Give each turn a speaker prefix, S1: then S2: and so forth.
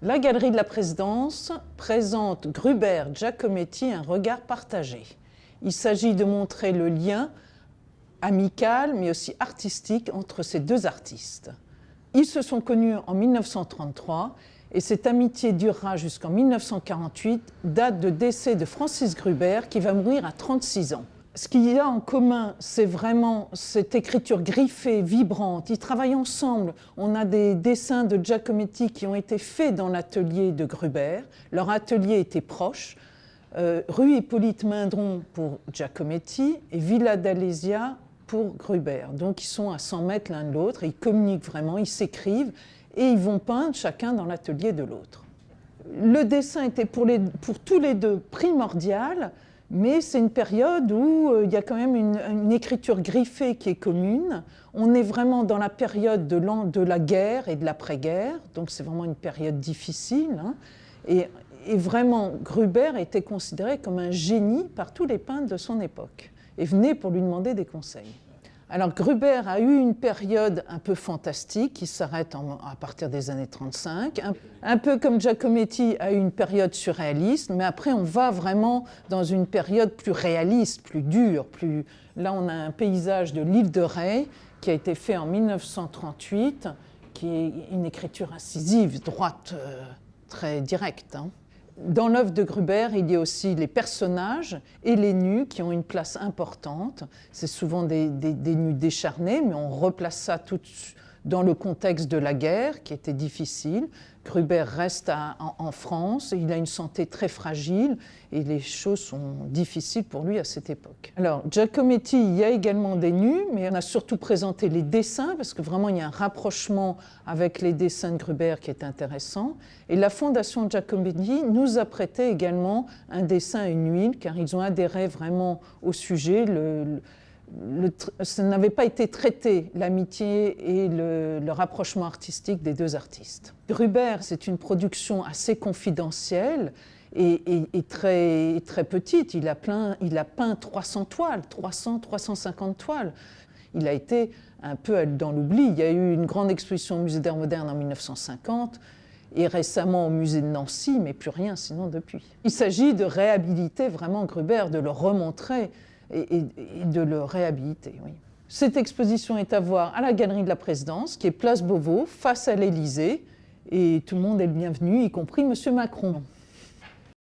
S1: La Galerie de la Présidence présente Gruber-Giacometti un regard partagé. Il s'agit de montrer le lien amical mais aussi artistique entre ces deux artistes. Ils se sont connus en 1933 et cette amitié durera jusqu'en 1948, date de décès de Francis Gruber qui va mourir à 36 ans. Ce qu'il y a en commun, c'est vraiment cette écriture griffée, vibrante. Ils travaillent ensemble. On a des dessins de Giacometti qui ont été faits dans l'atelier de Gruber. Leur atelier était proche. Rue Hippolyte Mindron pour Giacometti et Villa d'Alésia pour Gruber. Donc ils sont à 100 mètres l'un de l'autre, ils communiquent vraiment, ils s'écrivent et ils vont peindre chacun dans l'atelier de l'autre. Le dessin était pour tous les deux primordial, mais c'est une période où il y a quand même une écriture griffée qui est commune. On est vraiment dans la période de la guerre et de l'après-guerre, donc c'est vraiment une période difficile. Hein. Et vraiment, Gruber était considéré comme un génie par tous les peintres de son époque et venait pour lui demander des conseils. Alors Gruber a eu une période un peu fantastique qui s'arrête à partir des années 35, un peu comme Giacometti a eu une période surréaliste, mais après on va vraiment dans une période plus réaliste, plus dure. Là on a un paysage de l'île de Ré qui a été fait en 1938, qui est une écriture incisive, droite, très directe. Hein. Dans l'œuvre de Gruber, il y a aussi les personnages et les nus qui ont une place importante. C'est souvent des nus décharnés, mais on replace ça tout dans le contexte de la guerre qui était difficile. Gruber reste en France, il a une santé très fragile et les choses sont difficiles pour lui à cette époque. Alors, Giacometti, il y a également des nus, mais on a surtout présenté les dessins parce que vraiment il y a un rapprochement avec les dessins de Gruber qui est intéressant. Et la Fondation Giacometti nous a prêté également un dessin et une huile car ils ont adhéré vraiment au sujet. Ça n'avait pas été traité, l'amitié et le rapprochement artistique des deux artistes. Gruber, c'est une production assez confidentielle et très, très petite. Il a peint 300 toiles, 350 toiles. Il a été un peu dans l'oubli. Il y a eu une grande exposition au Musée d'Art moderne en 1950 et récemment au musée de Nancy, mais plus rien sinon depuis. Il s'agit de réhabiliter vraiment Gruber, de le remontrer et de le réhabiliter. Oui. Cette exposition est à voir à la Galerie de la Présidence, qui est place Beauvau, face à l'Élysée, et tout le monde est le bienvenu, y compris M. Macron.